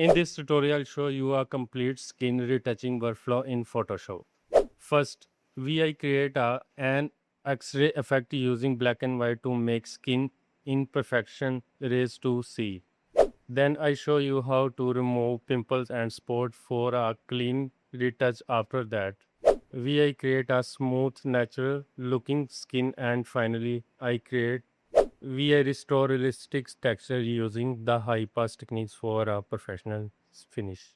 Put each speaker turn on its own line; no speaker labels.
In this tutorial, I'll show you a complete skin retouching workflow in Photoshop. First, I create an X-ray effect using black and white to make skin imperfection raised to C. Then I show you how to remove pimples and spots for a clean retouch after that. I create a smooth, natural looking skin, and finally I restore realistic texture using the high pass techniques for a professional finish.